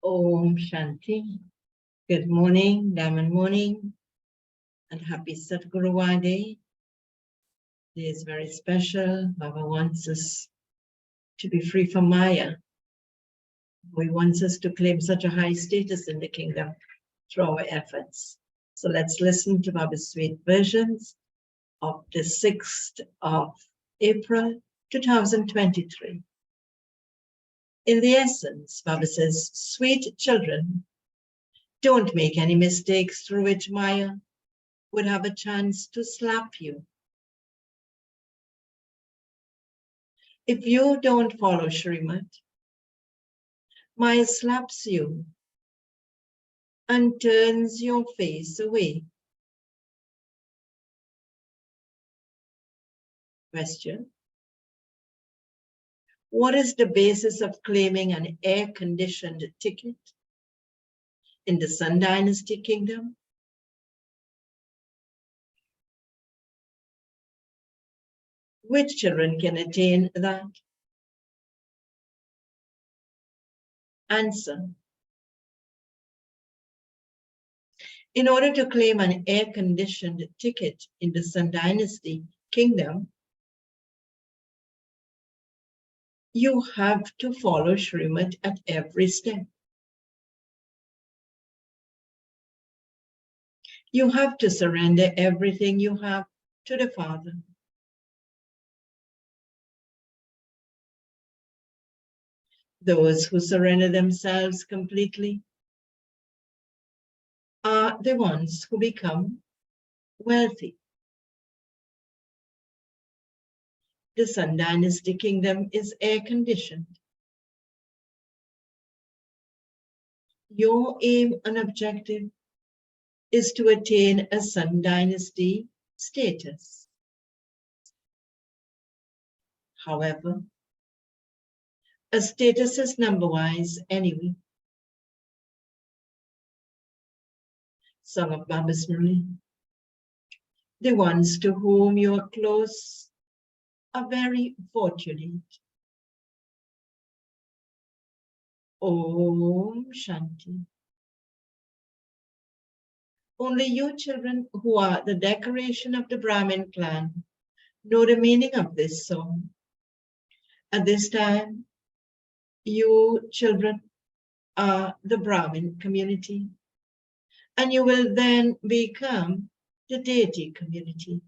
Om Shanti. Good morning, Diamond morning, and happy Satguru Day. Today is very special. Baba wants us to be free from Maya. He wants us to claim such a high status in the kingdom through our efforts. So let's listen to Baba's sweet versions of the 6th of April, 2023. In the essence, Baba says, sweet children, don't make any mistakes through which Maya would have a chance to slap you. If you don't follow Shrimad, Maya slaps you and turns your face away. Question: what is the basis of claiming an air-conditioned ticket in the Sun Dynasty Kingdom? Which children can attain that? Answer: in order to claim an air-conditioned ticket in the Sun Dynasty Kingdom, you have to follow Shrimad at every step. You have to surrender everything you have to the Father. Those who surrender themselves completely are the ones who become wealthy. The Sun Dynasty Kingdom is air-conditioned. Your aim and objective is to attain a Sun Dynasty status. However, a status is number-wise anyway. Song of Baba's Murli. The ones to whom you are close are very fortunate. Om Shanti. Only you children who are the decoration of the Brahmin clan know the meaning of this song. At this time, you children are the Brahmin community, and you will then become the deity community.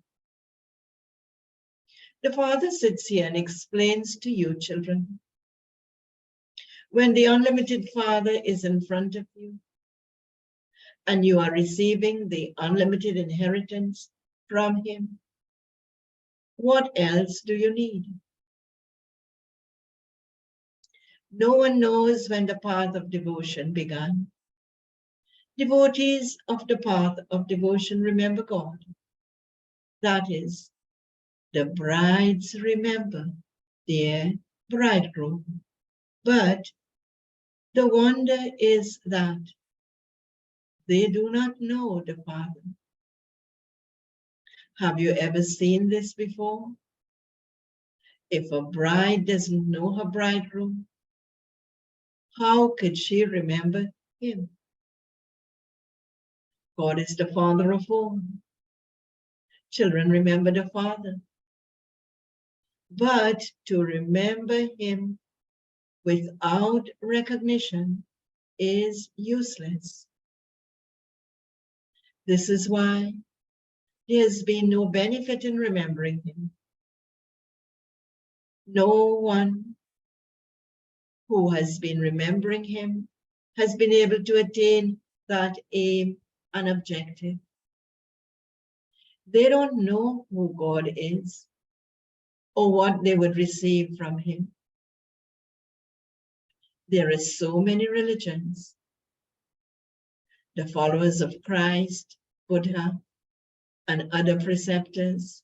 The Father sits here and explains to you children. When the unlimited Father is in front of you, and you are receiving the unlimited inheritance from him, what else do you need? No one knows when the path of devotion began. Devotees of the path of devotion remember God. That is, the brides remember their bridegroom. But the wonder is that they do not know the Father. Have you ever seen this before? If a bride doesn't know her bridegroom, how could she remember him? God is the Father of all. Children remember the Father. But to remember him without recognition is useless. This is why there has been no benefit in remembering him. No one who has been remembering him has been able to attain that aim and objective. They don't know who God is or what they would receive from him. There are so many religions. The followers of Christ, Buddha, and other preceptors,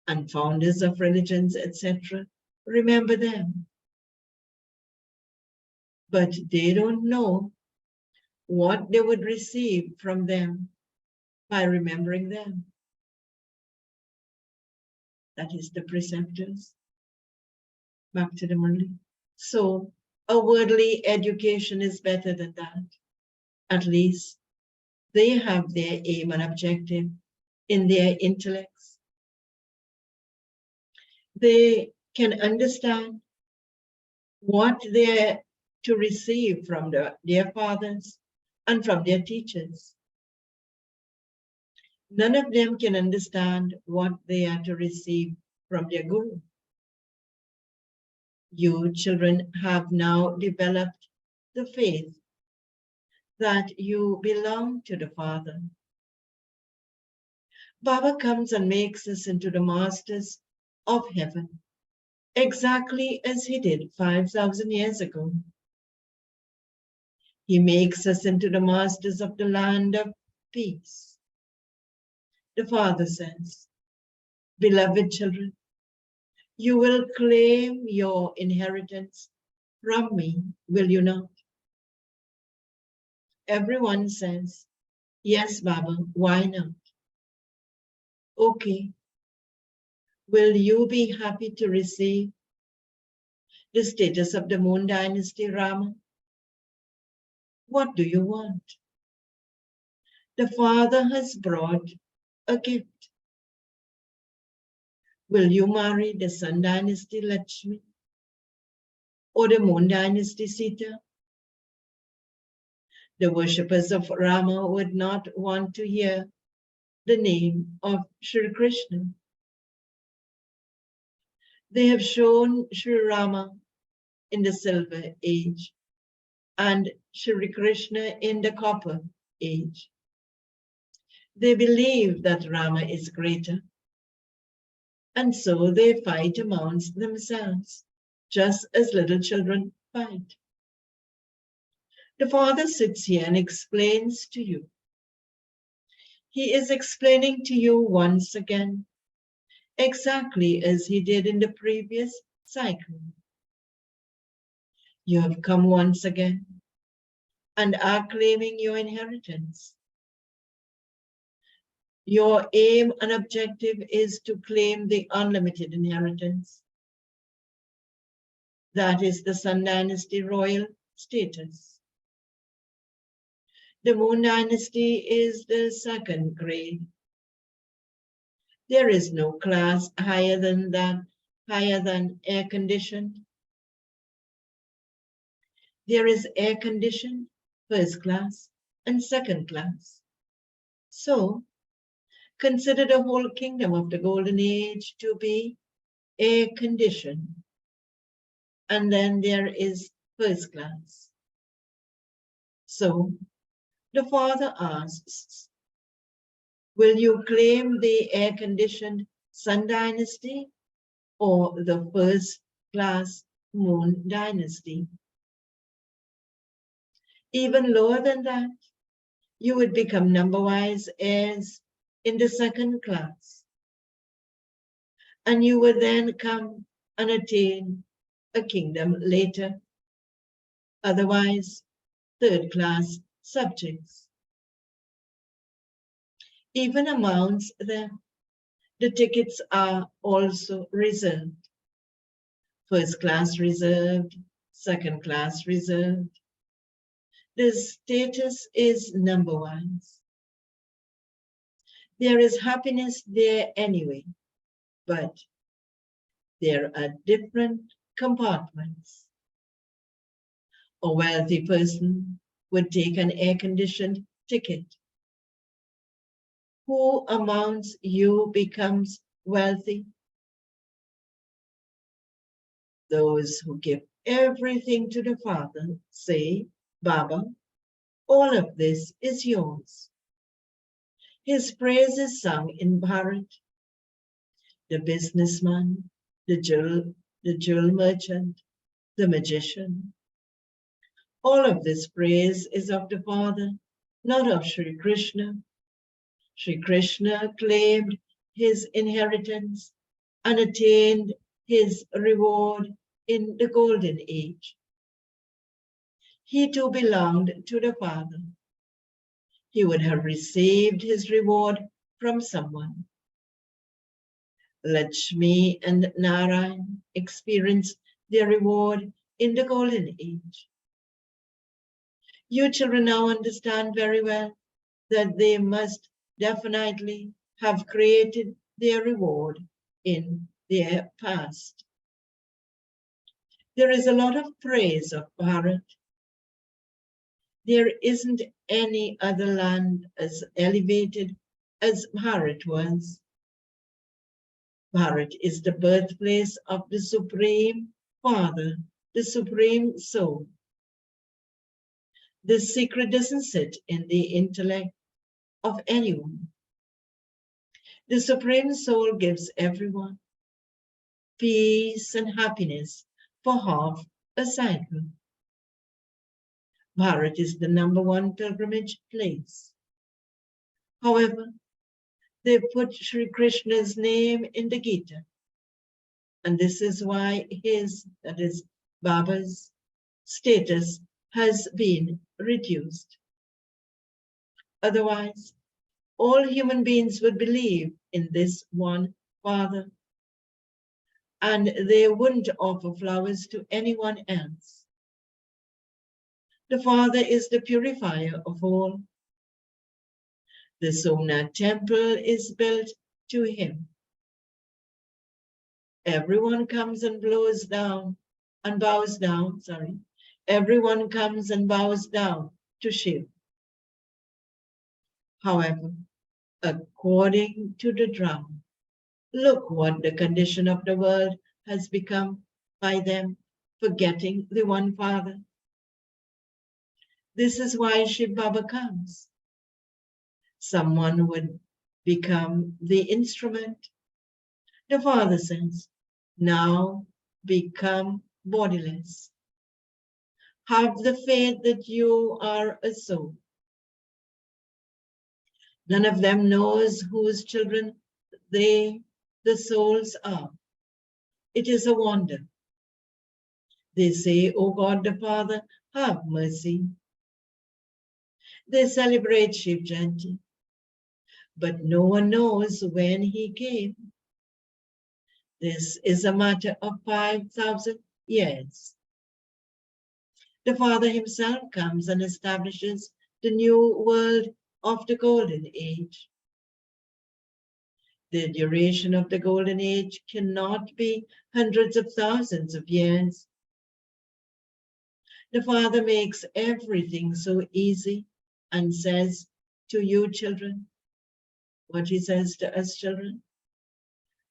and founders of religions, etc., remember them. But they don't know what they would receive from them by remembering them. That is the preceptors. Back to the Murli. So A worldly education is better than that. At least they have their aim and objective in their intellects. They can understand what they're to receive from their fathers and from their teachers. None of them can understand what they are to receive from their guru. You children have now developed the faith that you belong to the Father. Baba comes and makes us into the masters of heaven, exactly as he did 5,000 years ago. He makes us into the masters of the land of peace. The Father says, beloved children, you will claim your inheritance from me, will you not? Everyone says, yes, Baba, why not? Okay. Will you be happy to receive the status of the Moon Dynasty Rama? What do you want? The Father has brought a gift. Will you marry the Sun Dynasty Lakshmi or the Moon Dynasty Sita? The worshippers of Rama would not want to hear the name of Sri Krishna. They have shown Sri Rama in the Silver Age and Sri Krishna in the Copper Age. They believe that Rama is greater, and so they fight amongst themselves, just as little children fight. The Father sits here and explains to you. He is explaining to you once again, exactly as he did in the previous cycle. You have come once again and are claiming your inheritance. Your aim and objective is to claim the unlimited inheritance. That is the Sun Dynasty royal status. The Moon Dynasty is the second grade. There is no class higher than that, higher than air-conditioned. There is air-conditioned, first class, and second class. So, consider the whole kingdom of the Golden Age to be air-conditioned. And then there is first class. So, the Father asks, will you claim the air-conditioned Sun Dynasty or the first-class Moon Dynasty? Even lower than that, you would become number-wise heirs in the second class. And you would then come and attain a kingdom later. Otherwise, third-class subjects. Even amongst them, the tickets are also reserved. First class reserved, second class reserved. The status is number-wise. There is happiness there anyway, but there are different compartments. A wealthy person would take an air-conditioned ticket. Who amongst you becomes wealthy? Those who give everything to the Father say, Baba, all of this is yours. His praise is sung in Bharat. The businessman, the jewel merchant, the magician. All of this praise is of the Father, not of Sri Krishna. Sri Krishna claimed his inheritance and attained his reward in the Golden Age. He too belonged to the Father. He would have received his reward from someone. Lakshmi and Narayan experienced their reward in the golden age. You children now understand very well that they must definitely have created their reward in their past. There is a lot of praise of Bharat. There isn't any other land as elevated as Bharat was. Bharat is the birthplace of the Supreme Father, the Supreme Soul. The secret doesn't sit in the intellect of anyone. The Supreme Soul gives everyone peace and happiness for half a cycle. Bharat is the #1 pilgrimage place. However, they put Sri Krishna's name in the Gita. And this is why his, that is Baba's, status has been reduced. Otherwise, all human beings would believe in this one Father, and they wouldn't offer flowers to anyone else. The Father is the purifier of all. The Somnath temple is built to him. Everyone comes and bows down. Everyone comes and bows down to Shiv. However, according to the drama, look what the condition of the world has become by them forgetting the one Father. This is why Shiv Baba comes. Someone would become the instrument. The Father says, now become bodiless. Have the faith that you are a soul. None of them knows whose children they, the souls, are. It is a wonder. They say, O God the Father, have mercy. They celebrate Shiv Jayanti, but no one knows when he came. This is a matter of 5,000 years. The Father himself comes and establishes the new world of the Golden Age. The duration of the Golden Age cannot be hundreds of thousands of years. The Father makes everything so easy and says to you children, what he says to us children,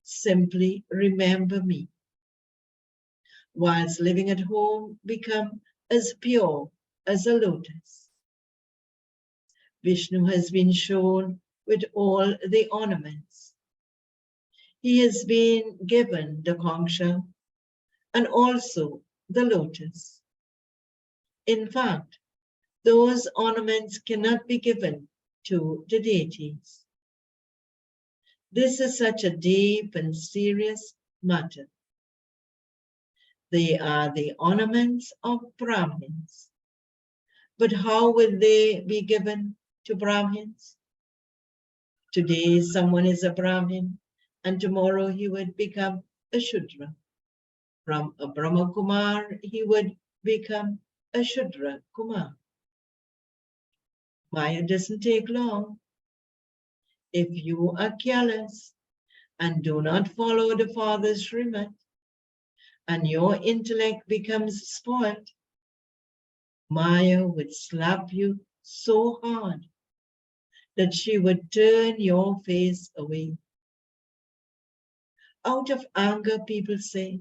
simply remember me. Whilst living at home, become as pure as a lotus. Vishnu has been shown with all the ornaments. He has been given the conch shell and also the lotus. In fact, those ornaments cannot be given to the deities. This is such a deep and serious matter. They are the ornaments of Brahmins. But how will they be given to Brahmins? Today someone is a Brahmin and tomorrow he would become a Shudra. From a Brahma Kumar he would become a Shudra Kumar. Maya doesn't take long. If you are careless and do not follow the Father's Srimad, and your intellect becomes spoiled, Maya would slap you so hard that she would turn your face away. Out of anger, people say,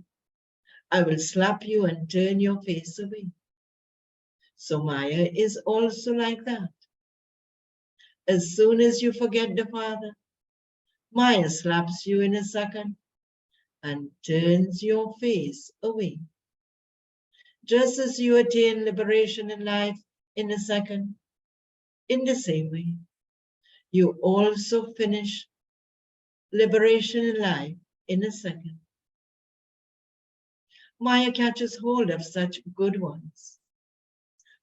I will slap you and turn your face away. So Maya is also like that. As soon as you forget the Father, Maya slaps you in a second and turns your face away. Just as you attain liberation in life in a second, in the same way, you also finish liberation in life in a second. Maya catches hold of such good ones.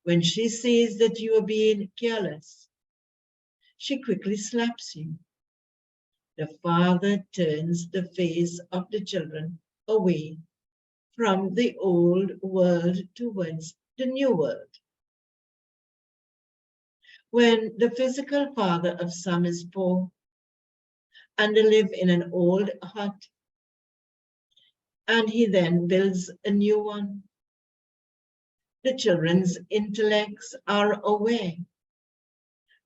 When she sees that you are being careless, she quickly slaps you. The Father turns the face of the children away from the old world towards the new world. When the physical father of some is poor and they live in an old hut, and he then builds a new one, the children's intellects are aware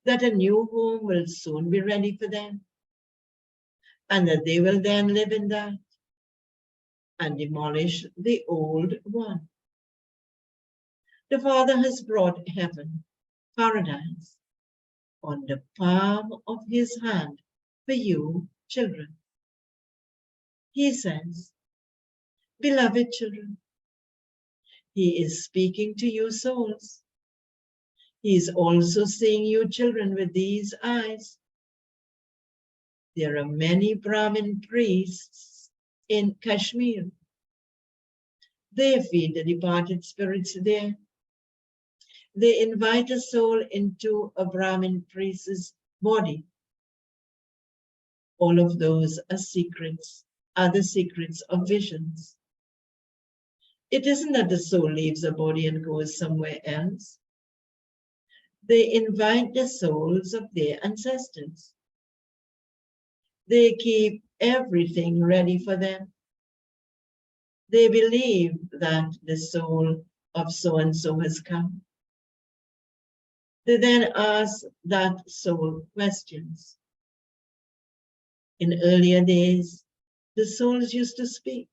that a new home will soon be ready for them, and that they will then live in that and demolish the old one. The Father has brought heaven, paradise, on the palm of his hand for you, children. He says, beloved children, he is speaking to you souls. He is also seeing you children with these eyes. There are many Brahmin priests in Kashmir. They feed the departed spirits there. They invite a soul into a Brahmin priest's body. All of those are secrets, are the secrets of visions. It isn't that the soul leaves a body and goes somewhere else. They invite the souls of their ancestors. They keep everything ready for them. They believe that the soul of so-and-so has come. They then ask that soul questions. In earlier days, the souls used to speak.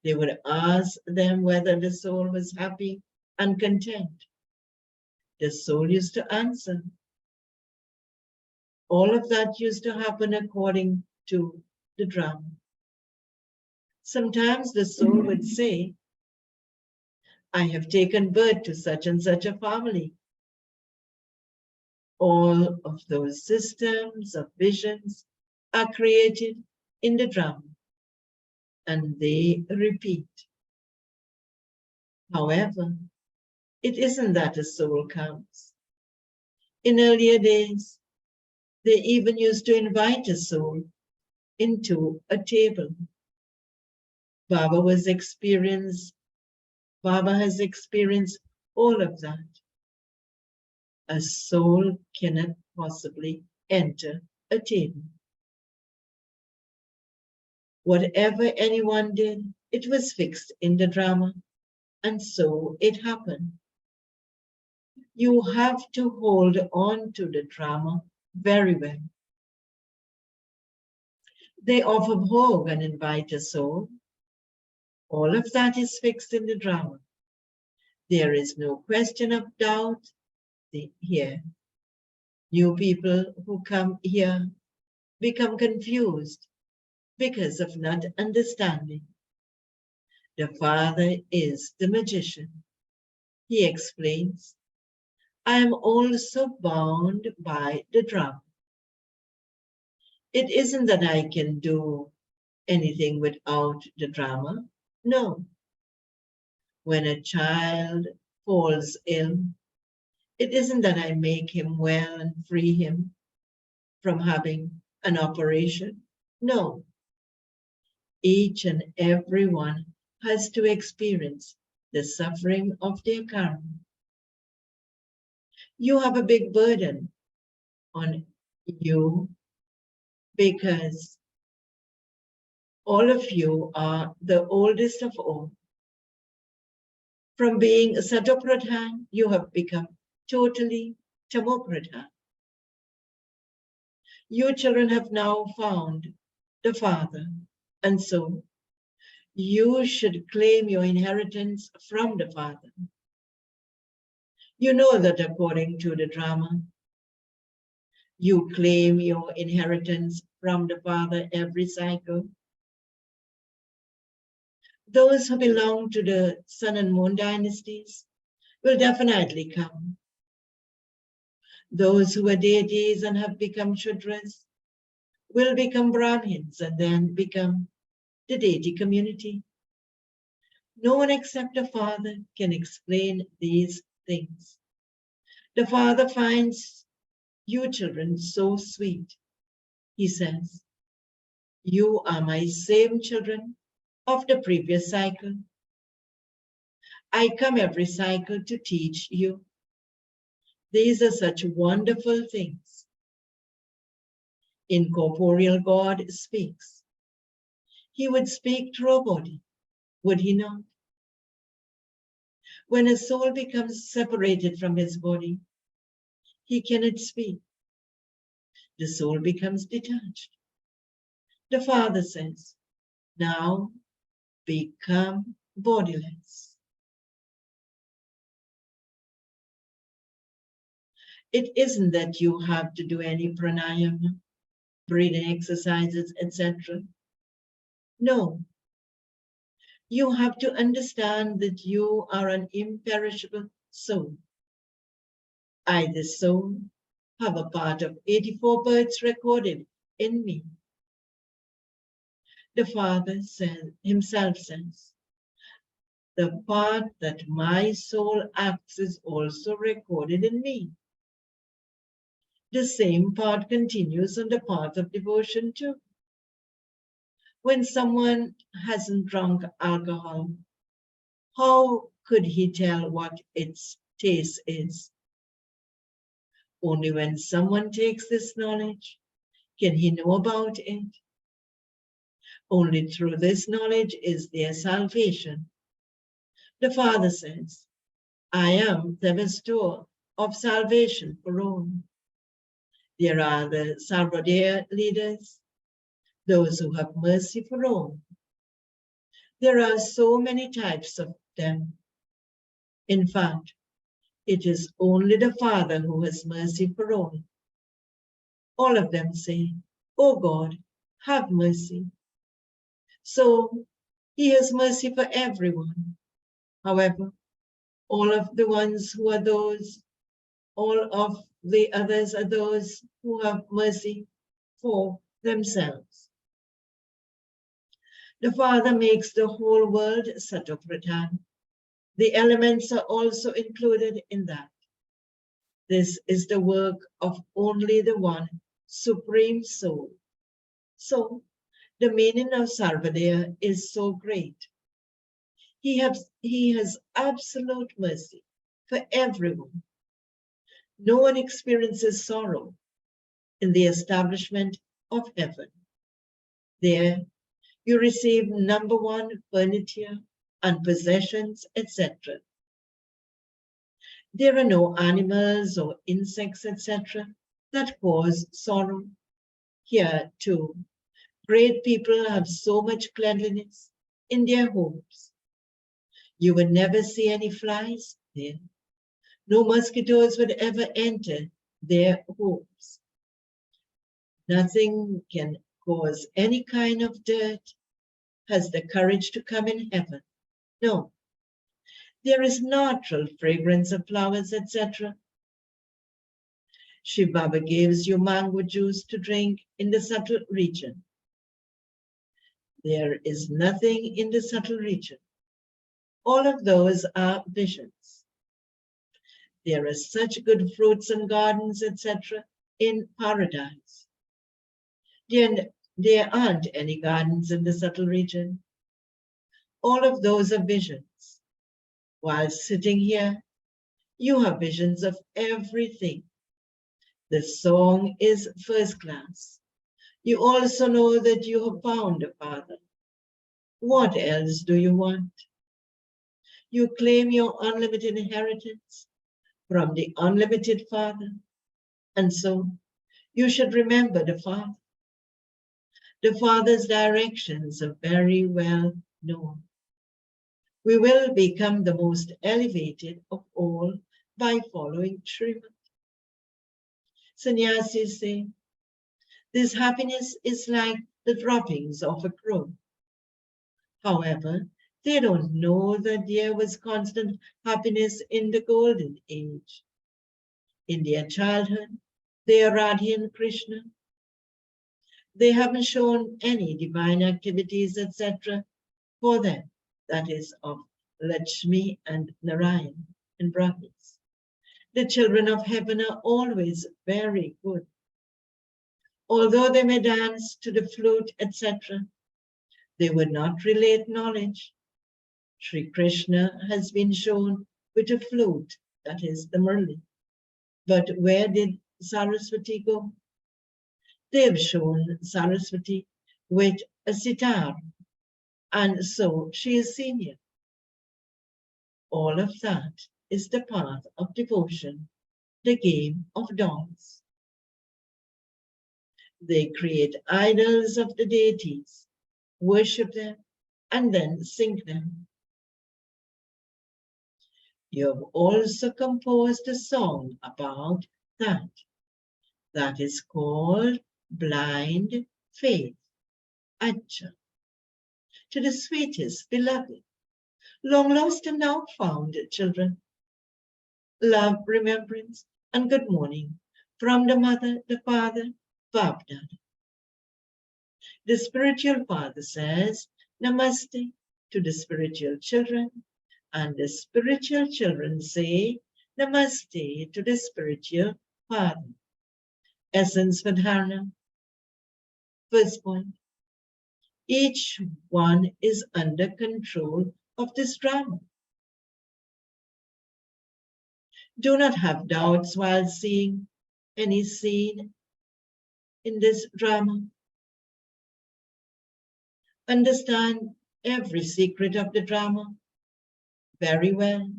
They would ask them whether the soul was happy and content. The soul used to answer. All of that used to happen according to the drama. Sometimes the soul would say, I have taken birth to such and such a family. All of those systems of visions are created in the drama, and they repeat. However, it isn't that a soul comes. In earlier days, they even used to invite a soul into a table. Baba has experienced all of that. A soul cannot possibly enter a table. Whatever anyone did, it was fixed in the drama, and so it happened. You have to hold on to the drama very well. They offer bhog and invite a soul. All of that is fixed in the drama. There is no question of doubt here. New people who come here become confused because of not understanding. The Father is the magician. He explains, I am also bound by the drama. It isn't that I can do anything without the drama. No. When a child falls ill, it isn't that I make him well and free him from having an operation. No. Each and every one has to experience the suffering of their karma. You have a big burden on you because all of you are the oldest of all. From being a Satopradhan, you have become totally Tamopradhan. You children have now found the Father, and so you should claim your inheritance from the Father. You know that according to the drama, you claim your inheritance from the Father every cycle. Those who belong to the Sun and Moon dynasties will definitely come. Those who are deities and have become Shudras will become Brahmins and then become the deity community. No one except the Father can explain these things. The Father finds you children so sweet. He says, you are my same children of the previous cycle. I come every cycle to teach you. These are such wonderful things. Incorporeal God speaks. He would speak through a body, would he not? When a soul becomes separated from his body, he cannot speak. The soul becomes detached. The Father says, now become bodiless. It isn't that you have to do any pranayama, breathing exercises, etc. No. You have to understand that you are an imperishable soul. I, the soul, have a part of 84 births recorded in me. The Father himself says, the part that my soul acts is also recorded in me. The same part continues on the path of devotion too. When someone hasn't drunk alcohol, how could he tell what its taste is? Only when someone takes this knowledge can he know about it. Only through this knowledge is their salvation. The Father says, I am the bestower of salvation for all. There are the Salvador leaders, those who have mercy for all. There are so many types of them. In fact, it is only the Father who has mercy for all. All of them say, oh God, have mercy. So he has mercy for everyone. However, all of the ones who are those, all of the others are those who have mercy for themselves. The Father makes the whole world Satopratan. The elements are also included in that. This is the work of only the one Supreme Soul. So, the meaning of Sarvadaya is so great. He has absolute mercy for everyone. No one experiences sorrow in the establishment of heaven. There, you receive number one furniture and possessions, etc. There are no animals or insects, etc. that cause sorrow. Here, too, great people have so much cleanliness in their homes. You would never see any flies there. No mosquitoes would ever enter their homes. Nothing can cause any kind of dirt, has the courage to come in heaven. No. There is natural fragrance of flowers, etc. Shiv Baba gives you mango juice to drink in the subtle region. There is nothing in the subtle region. All of those are visions. There are such good fruits and gardens, etc. in paradise. There aren't any gardens in the subtle region. All of those are visions. While sitting here, you have visions of everything. The song is first class. You also know that you have found a Father. What else do you want? You claim your unlimited inheritance from the unlimited Father. And so you should remember the Father. The Father's directions are very well known. We will become the most elevated of all by following Srimad. Sannyasis say, this happiness is like the droppings of a crow. However, they don't know that there was constant happiness in the golden age. In their childhood, they are Radha and Krishna. They haven't shown any divine activities, etc. for them, that is of Lakshmi and Narayan and Brahmins. The children of heaven are always very good. Although they may dance to the flute, etc., They would not relate knowledge. Sri Krishna has been shown with a flute, that is the Murli. But where did Saraswati go? They have shown Saraswati with a sitar, and so she is senior. All of that is the path of devotion, the game of dolls. They create idols of the deities, worship them, and then sing them. You have also composed a song about that. That is called Blind Faith. Acha. To the sweetest, beloved, long lost and now found children. Love, remembrance, and good morning from the mother, the father, Babdad. The spiritual father says Namaste to the spiritual children, and the spiritual children say Namaste to the spiritual father. Essence Vadharana. First point. Each one is under control of this drama. Do not have doubts while seeing any scene in this drama. Understand every secret of the drama very well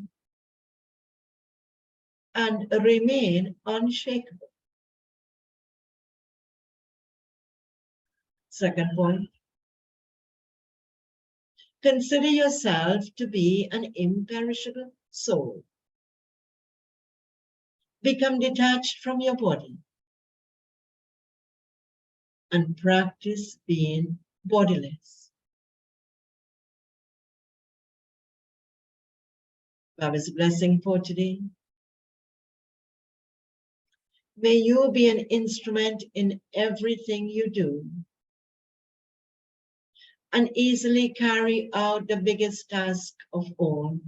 and remain unshakable. Second point. Consider yourself to be an imperishable soul. Become detached from your body and practice being bodiless. Baba's blessing for today. May you be an instrument in everything you do and easily carry out the biggest task of all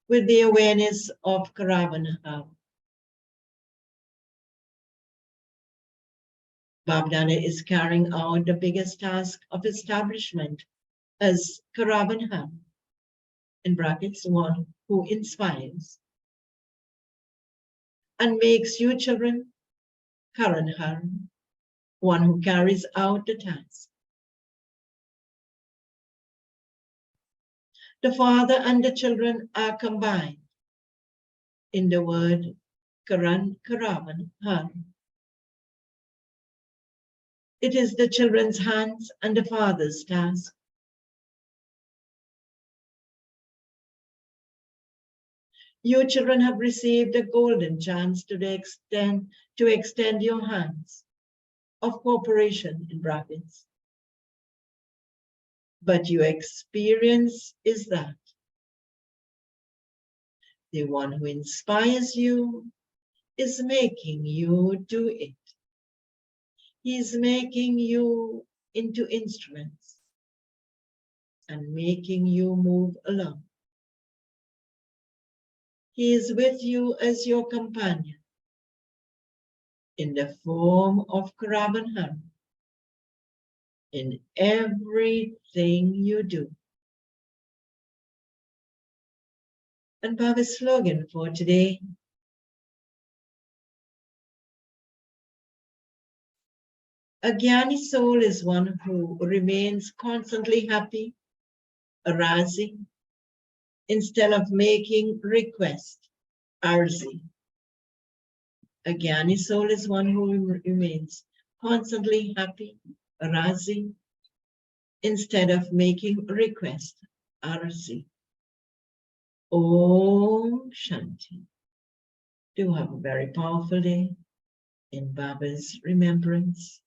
with the awareness of Karavana. Babdana is carrying out the biggest task of establishment as Karavana, in brackets, one who inspires, and makes you children Karanhar, one who carries out the task. The father and the children are combined in the word Karan Karavan Har. It is the children's hands and the father's task. You children have received a golden chance to extend your hands of cooperation in brackets. But your experience is that the one who inspires you is making you do it. He is making you into instruments and making you move along. He is with you as your companion in the form of Karavanhar in everything you do. And Baba's slogan for today, a Jnani soul is one who remains constantly happy, arising, instead of making request, arzi. A Jnani soul is one who remains constantly happy, arising, instead of making request, arzi. Om Shanti. Do have a very powerful day in Baba's remembrance.